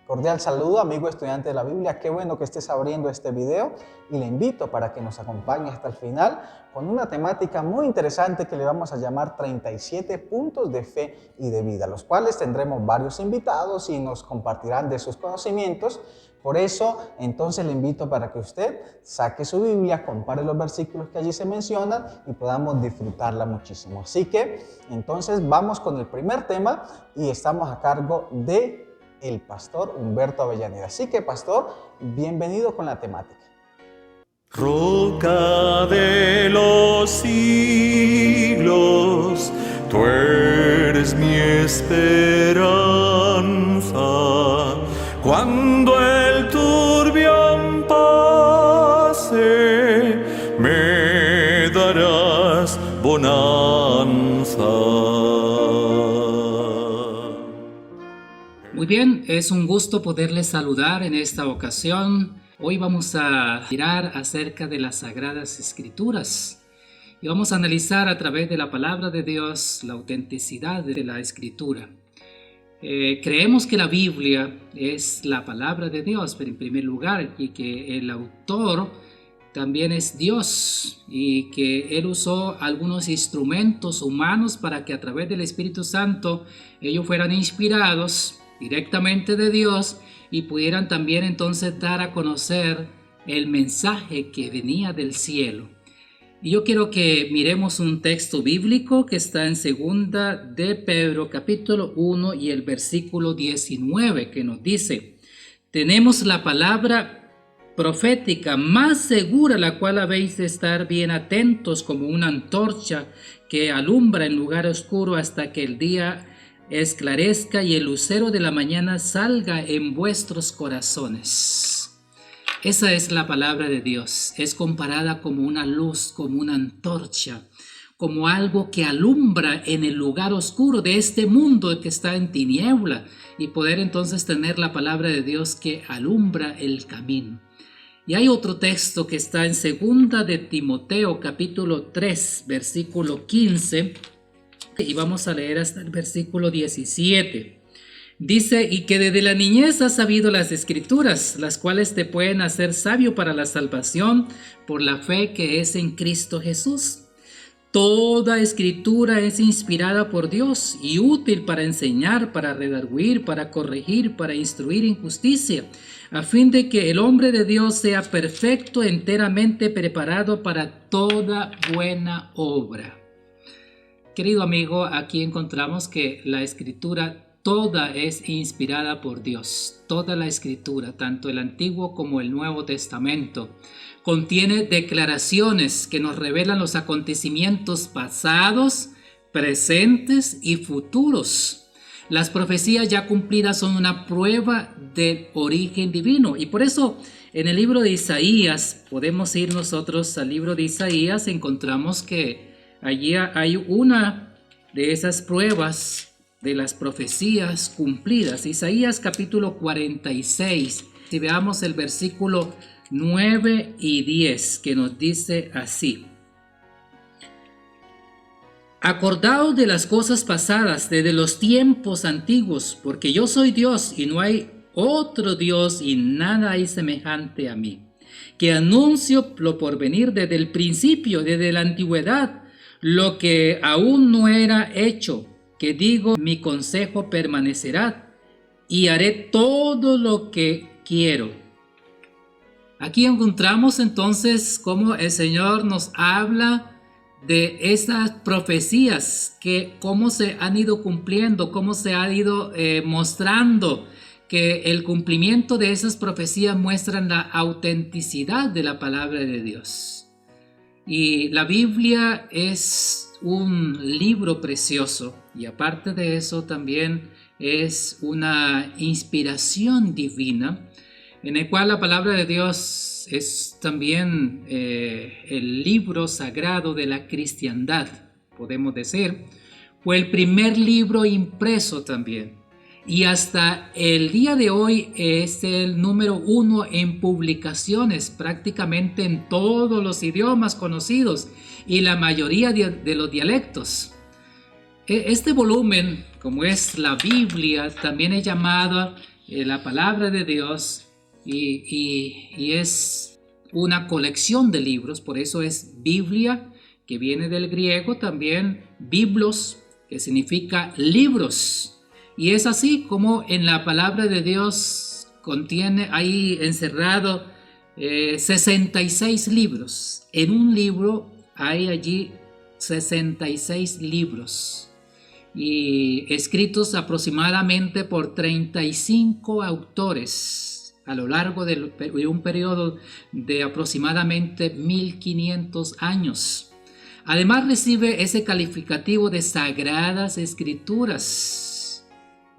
Cordial saludo, amigo estudiante de la Biblia. Qué bueno que estés abriendo este video y le invito para que nos acompañe hasta el final con una temática muy interesante que le vamos a llamar 37 puntos de fe y de vida, los cuales tendremos varios invitados y nos compartirán de sus conocimientos. Por eso, entonces le invito para que usted saque su Biblia, compare los versículos que allí se mencionan y podamos disfrutarla muchísimo. Así que, entonces vamos con el primer tema y estamos a cargo de el pastor Humberto Avellaneda. Así que, pastor, bienvenido con la temática. Roca de los siglos, tú eres mi esperanza. Cuando el turbión pase, me darás bonanza. Muy bien, es un gusto poderles saludar en esta ocasión. Hoy vamos a mirar acerca de las Sagradas Escrituras y vamos a analizar a través de la palabra de Dios la autenticidad de la Escritura. Creemos que la Biblia es la palabra de Dios, pero en primer lugar, y que el autor también es Dios y que Él usó algunos instrumentos humanos para que a través del Espíritu Santo ellos fueran inspirados directamente de Dios y pudieran también entonces dar a conocer el mensaje que venía del cielo. Y yo quiero que miremos un texto bíblico que está en 2 de Pedro capítulo 1 y el versículo 19, que nos dice: tenemos la palabra profética más segura, la cual habéis de estar bien atentos como una antorcha que alumbra en lugar oscuro hasta que el día esclarezca y el lucero de la mañana salga en vuestros corazones. Esa es la palabra de Dios. Es comparada como una luz, como una antorcha, como algo que alumbra en el lugar oscuro de este mundo que está en tiniebla, y poder entonces tener la palabra de Dios que alumbra el camino. Y hay otro texto que está en 2 de Timoteo capítulo 3 versículo 15, y vamos a leer hasta el versículo 17. Dice: y que desde la niñez has sabido las Escrituras, las cuales te pueden hacer sabio para la salvación por la fe que es en Cristo Jesús. Toda Escritura es inspirada por Dios y útil para enseñar, para redarguir, para corregir, para instruir en justicia, a fin de que el hombre de Dios sea perfecto, enteramente preparado para toda buena obra. Querido amigo, aquí encontramos que la Escritura toda es inspirada por Dios. Toda la Escritura, tanto el Antiguo como el Nuevo Testamento, contiene declaraciones que nos revelan los acontecimientos pasados, presentes y futuros. Las profecías ya cumplidas son una prueba del origen divino, y por eso en el libro de Isaías, podemos ir nosotros al libro de Isaías, encontramos que allí hay una de esas pruebas de las profecías cumplidas. Isaías capítulo 46, si veamos el versículo 9 y 10, que nos dice así: acordaos de las cosas pasadas, desde los tiempos antiguos, porque yo soy Dios y no hay otro Dios y nada hay semejante a mí, que anuncio lo por venir desde el principio, desde la antigüedad, lo que aún no era hecho, que digo, mi consejo permanecerá y haré todo lo que quiero. Aquí encontramos entonces cómo el Señor nos habla de esas profecías, que cómo se han ido cumpliendo, cómo se ha ido mostrando que el cumplimiento de esas profecías muestran la autenticidad de la palabra de Dios. Y la Biblia es un libro precioso, y aparte de eso también es una inspiración divina, en el cual la palabra de Dios es también el libro sagrado de la cristiandad, podemos decir. Fue el primer libro impreso también, y hasta el día de hoy es el número 1 en publicaciones, prácticamente en todos los idiomas conocidos y la mayoría de los dialectos. Este volumen, como es la Biblia, también es llamada la palabra de Dios y es una colección de libros, por eso es Biblia, que viene del griego, también biblos, que significa libros. Y es así como en la palabra de Dios contiene ahí encerrado 66 libros. En un libro hay allí 66 libros y escritos aproximadamente por 35 autores a lo largo de un periodo de aproximadamente 1500 años. Además recibe ese calificativo de Sagradas Escrituras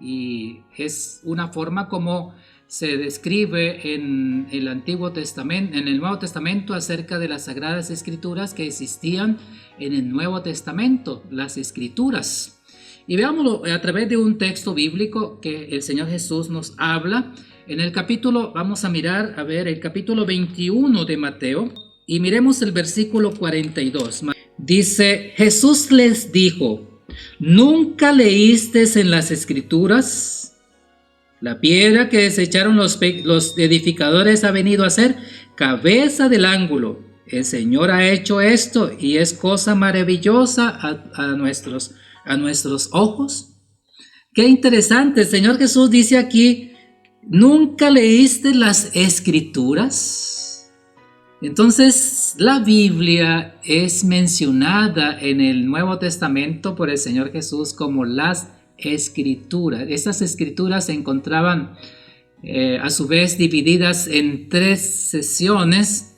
y es una forma como se describe en el Antiguo Testamento, en el Nuevo Testamento, acerca de las Sagradas Escrituras que existían en el Nuevo Testamento, las Escrituras. Y veámoslo a través de un texto bíblico que el Señor Jesús nos habla. En el capítulo, vamos a mirar, el capítulo 21 de Mateo, y miremos el versículo 42. Dice, Jesús les dijo, ¿nunca leísteis en las Escrituras? La piedra que desecharon los edificadores ha venido a ser cabeza del ángulo. El Señor ha hecho esto y es cosa maravillosa a nuestros ojos. Qué interesante, el Señor Jesús dice aquí, ¿nunca leíste las Escrituras? Entonces, la Biblia es mencionada en el Nuevo Testamento por el Señor Jesús como las Escrituras. Estas escrituras se encontraban a su vez divididas en 3 secciones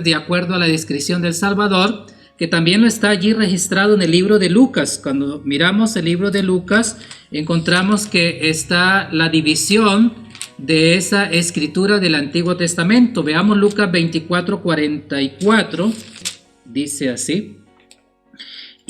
de acuerdo a la descripción del Salvador, que también está allí registrado en el libro de Lucas. Cuando miramos el libro de Lucas, encontramos que está la división de esa escritura del Antiguo Testamento. Veamos Lucas 24:44, dice así.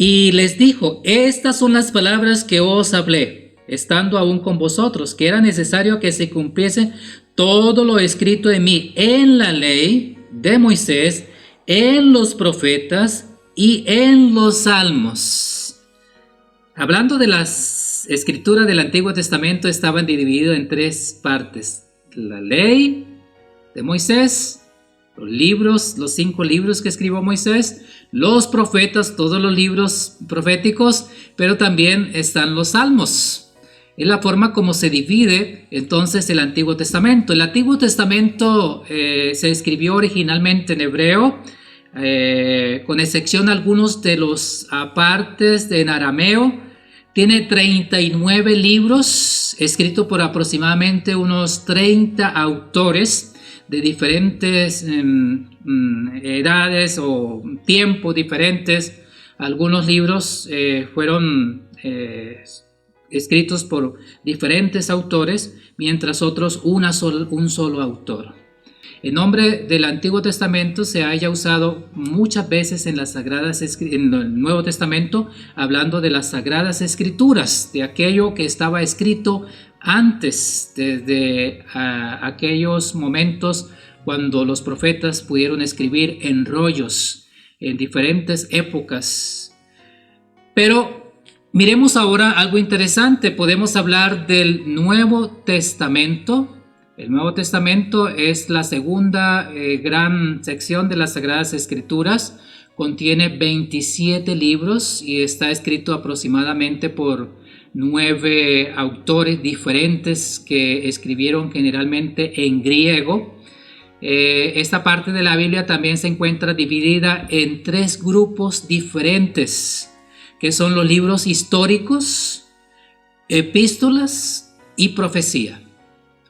Y les dijo, estas son las palabras que os hablé, estando aún con vosotros, que era necesario que se cumpliese todo lo escrito de mí en la ley de Moisés, en los profetas y en los salmos. Hablando de las escrituras del Antiguo Testamento, estaban divididas en 3 partes. La ley de Moisés, los libros, los 5 libros que escribió Moisés, los profetas, todos los libros proféticos, pero también están los salmos. Es la forma como se divide entonces el Antiguo Testamento. El Antiguo Testamento se escribió originalmente en hebreo, con excepción de algunos de los partes en arameo. Tiene 39 libros escritos por aproximadamente unos 30 autores de diferentes edades o tiempos diferentes. Algunos libros fueron escritos por diferentes autores, mientras otros un solo autor. El nombre del Antiguo Testamento se haya usado muchas veces en el Nuevo Testamento, hablando de las Sagradas Escrituras, de aquello que estaba escrito antes, desde aquellos momentos cuando los profetas pudieron escribir en rollos en diferentes épocas. Pero miremos ahora algo interesante. Podemos hablar del Nuevo Testamento. El Nuevo Testamento es la segunda gran sección de las Sagradas Escrituras. Contiene 27 libros y está escrito aproximadamente por 9 autores diferentes que escribieron generalmente en griego. Esta parte de la Biblia también se encuentra dividida en 3 grupos diferentes, que son los libros históricos, epístolas y profecía.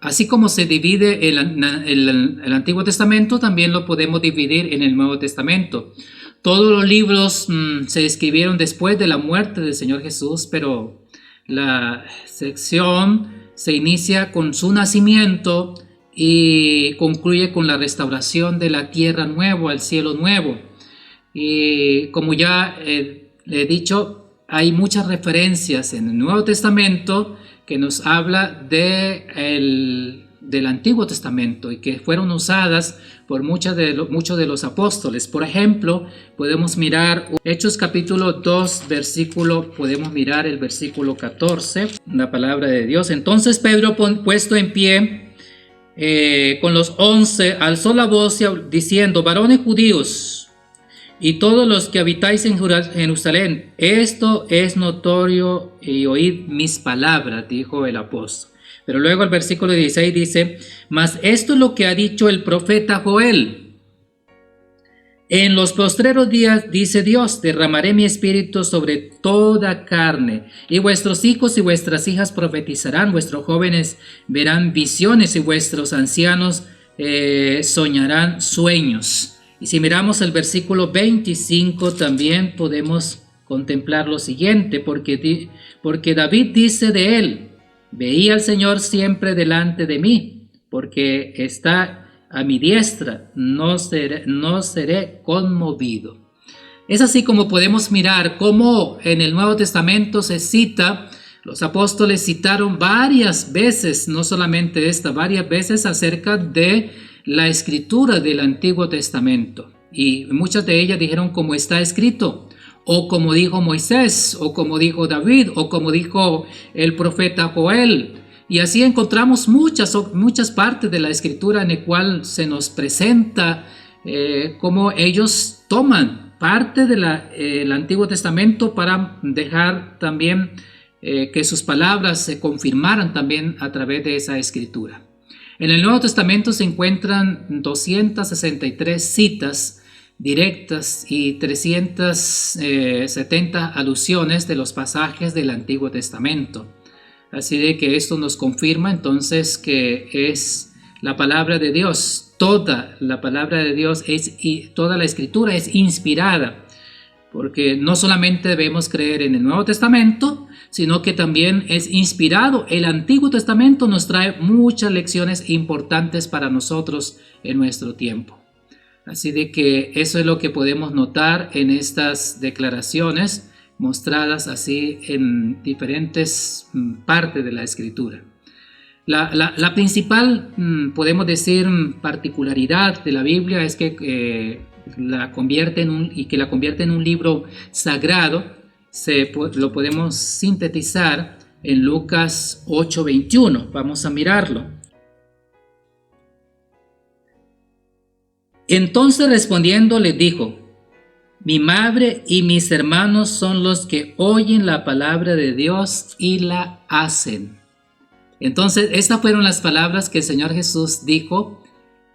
Así como se divide el Antiguo Testamento, también lo podemos dividir en el Nuevo Testamento. Todos los libros se escribieron después de la muerte del Señor Jesús, pero la sección se inicia con su nacimiento y concluye con la restauración de la tierra nueva, el cielo nuevo. Y como ya le he dicho, hay muchas referencias en el Nuevo Testamento que nos habla de del Antiguo Testamento y que fueron usadas por muchos de los apóstoles. Por ejemplo, podemos mirar Hechos capítulo 2, podemos mirar el versículo 14, la palabra de Dios. Entonces Pedro, puesto en pie con los 11, alzó la voz diciendo: varones judíos y todos los que habitáis en Jerusalén, esto es notorio y oíd mis palabras, dijo el apóstol. Pero luego el versículo 16 dice: mas esto es lo que ha dicho el profeta Joel. En los postreros días, dice Dios, derramaré mi espíritu sobre toda carne, y vuestros hijos y vuestras hijas profetizarán, vuestros jóvenes verán visiones y vuestros ancianos soñarán sueños. Y si miramos el versículo 25 también podemos contemplar lo siguiente, porque David dice de él: veía al Señor siempre delante de mí, porque está a mi diestra, no seré conmovido. Es así como podemos mirar cómo en el Nuevo Testamento se cita, los apóstoles citaron varias veces, no solamente varias veces acerca de la escritura del Antiguo Testamento, y muchas de ellas dijeron como está escrito, o como dijo Moisés, o como dijo David, o como dijo el profeta Joel. Y así encontramos muchas partes de la escritura en la cual se nos presenta cómo ellos toman parte del Antiguo Testamento para dejar también que sus palabras se confirmaran también a través de esa escritura. En el Nuevo Testamento se encuentran 263 citas directas y 370 alusiones de los pasajes del Antiguo Testamento. Así de que esto nos confirma entonces que es la palabra de Dios. Toda la palabra de Dios y toda la escritura es inspirada, porque no solamente debemos creer en el Nuevo Testamento, sino que también es inspirado. El Antiguo Testamento nos trae muchas lecciones importantes para nosotros en nuestro tiempo. Así de que eso es lo que podemos notar en estas declaraciones mostradas así en diferentes partes de la escritura. La principal, podemos decir, particularidad de la Biblia es que la convierte en un libro sagrado. Lo podemos sintetizar en Lucas 8:21. Vamos a mirarlo. Entonces respondiendo les dijo: mi madre y mis hermanos son los que oyen la palabra de Dios y la hacen. Entonces, estas fueron las palabras que el Señor Jesús dijo,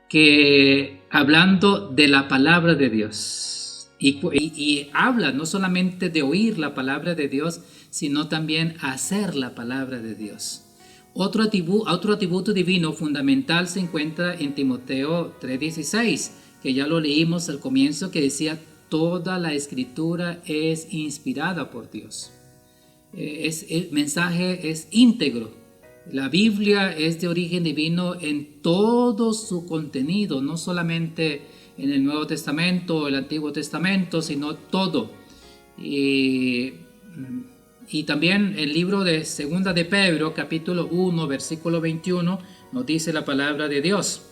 que hablando de la palabra de Dios. Y habla no solamente de oír la palabra de Dios, sino también hacer la palabra de Dios. Otro atributo divino fundamental se encuentra en Timoteo 3:16, que ya lo leímos al comienzo, que decía: toda la escritura es inspirada por Dios. El mensaje es íntegro. La Biblia es de origen divino en todo su contenido, no solamente en el Nuevo Testamento o el Antiguo Testamento, sino todo. Y también el libro de Segunda de Pedro, capítulo 1, versículo 21, nos dice la palabra de Dios: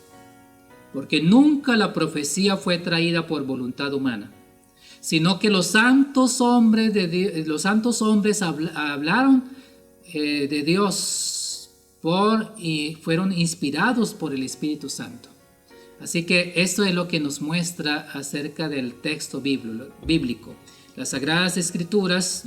porque nunca la profecía fue traída por voluntad humana, sino que los santos hombres hablaron de Dios y fueron inspirados por el Espíritu Santo. Así que esto es lo que nos muestra acerca del texto bíblico. Las Sagradas Escrituras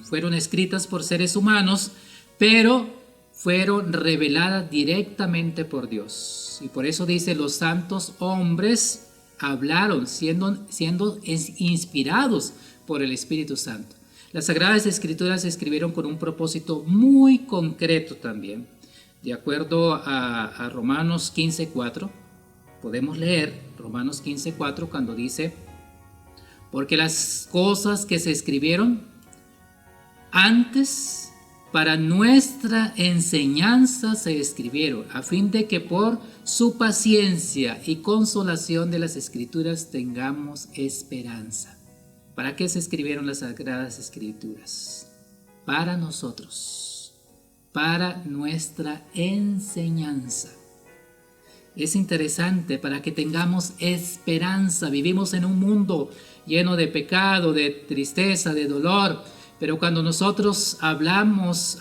fueron escritas por seres humanos, pero fueron reveladas directamente por Dios. Y por eso dice: los santos hombres hablaron, siendo inspirados por el Espíritu Santo. Las Sagradas Escrituras se escribieron con un propósito muy concreto también. De acuerdo a Romanos 15:4, podemos leer Romanos 15:4 cuando dice: porque las cosas que se escribieron antes para nuestra enseñanza se escribieron, a fin de que por su paciencia y consolación de las Escrituras tengamos esperanza. ¿Para qué se escribieron las Sagradas Escrituras? Para nosotros, para nuestra enseñanza. Es interesante para que tengamos esperanza. Vivimos en un mundo lleno de pecado, de tristeza, de dolor, pero cuando nosotros abrimos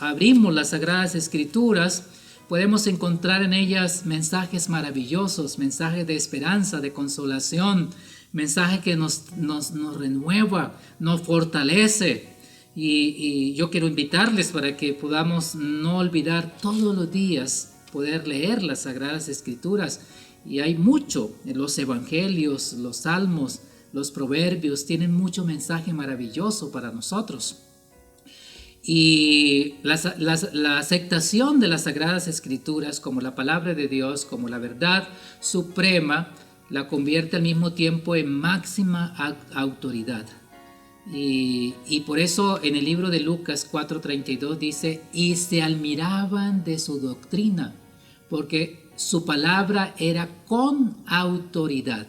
las Sagradas Escrituras, podemos encontrar en ellas mensajes maravillosos, mensajes de esperanza, de consolación, mensaje que nos renueva, nos fortalece. Y yo quiero invitarles para que podamos no olvidar todos los días poder leer las Sagradas Escrituras. Y hay mucho en los evangelios, los salmos, los proverbios, tienen mucho mensaje maravilloso para nosotros. Y la aceptación de las Sagradas Escrituras como la palabra de Dios, como la verdad suprema, la convierte al mismo tiempo en máxima autoridad. Y por eso en el libro de Lucas 4:32 dice, y se admiraban de su doctrina, porque su palabra era con autoridad.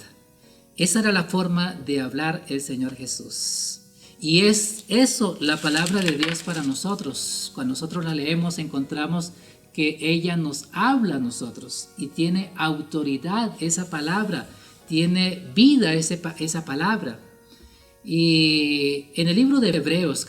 Esa era la forma de hablar el Señor Jesús. Y es eso la palabra de Dios para nosotros. Cuando nosotros la leemos encontramos que ella nos habla a nosotros y tiene autoridad esa palabra, tiene vida esa palabra. Y en el libro de Hebreos,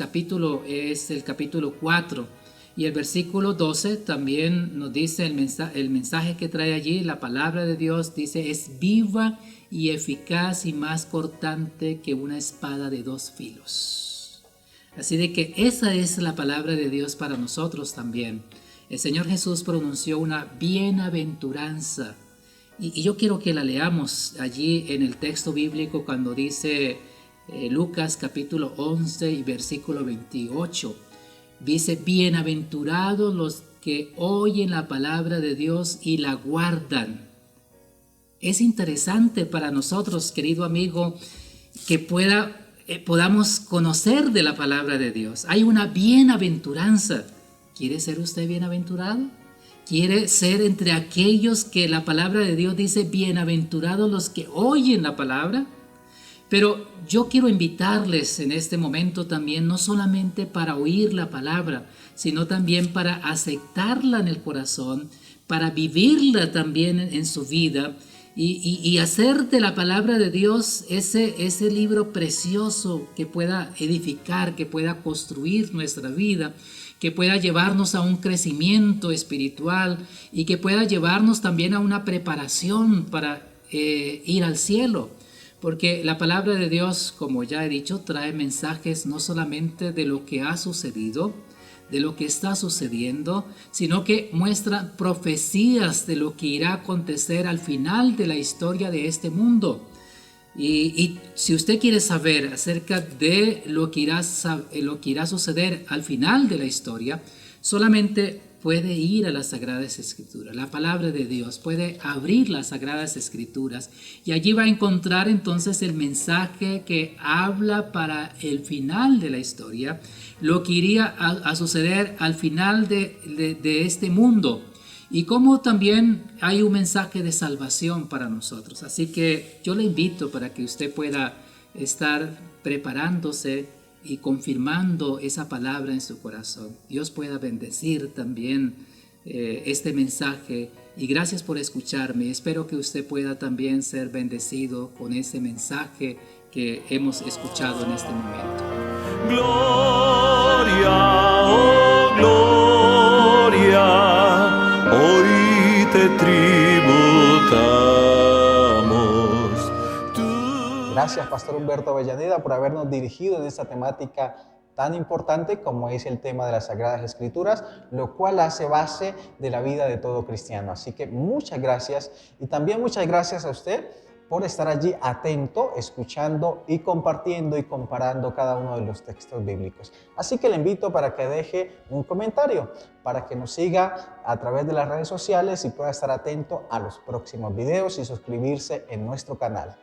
es el capítulo 4 y el versículo 12 también nos dice el mensaje que trae allí, la palabra de Dios dice, es viva y eficaz y más cortante que una espada de 2 filos. Así de que esa es la palabra de Dios para nosotros también. El Señor Jesús pronunció una bienaventuranza y yo quiero que la leamos allí en el texto bíblico cuando dice Lucas capítulo 11 y versículo 28. Dice, bienaventurados los que oyen la palabra de Dios y la guardan. Es interesante para nosotros, querido amigo, que podamos conocer de la palabra de Dios. Hay una bienaventuranza. ¿Quiere ser usted bienaventurado? ¿Quiere ser entre aquellos que la palabra de Dios dice, bienaventurados los que oyen la palabra? Pero yo quiero invitarles en este momento también, no solamente para oír la palabra, sino también para aceptarla en el corazón, para vivirla también en su vida y hacer de la palabra de Dios ese libro precioso que pueda edificar, que pueda construir nuestra vida, que pueda llevarnos a un crecimiento espiritual y que pueda llevarnos también a una preparación para ir al cielo. Porque la palabra de Dios, como ya he dicho, trae mensajes no solamente de lo que ha sucedido, de lo que está sucediendo, sino que muestra profecías de lo que irá a acontecer al final de la historia de este mundo. Y si usted quiere saber acerca de lo que irá a suceder al final de la historia, solamente puede ir a las Sagradas Escrituras, la palabra de Dios, puede abrir las Sagradas Escrituras y allí va a encontrar entonces el mensaje que habla para el final de la historia, lo que iría a suceder al final de este mundo y cómo también hay un mensaje de salvación para nosotros. Así que yo le invito para que usted pueda estar preparándose y confirmando esa palabra en su corazón. Dios pueda bendecir también este mensaje y gracias por escucharme. Espero que usted pueda también ser bendecido con ese mensaje que hemos escuchado en este momento. Gloria, oh gloria, hoy te tributamos. Gracias, Pastor Humberto Avellaneda, por habernos dirigido en esta temática tan importante como es el tema de las Sagradas Escrituras, lo cual hace base de la vida de todo cristiano. Así que muchas gracias y también muchas gracias a usted por estar allí atento, escuchando y compartiendo y comparando cada uno de los textos bíblicos. Así que le invito para que deje un comentario, para que nos siga a través de las redes sociales y pueda estar atento a los próximos videos y suscribirse en nuestro canal.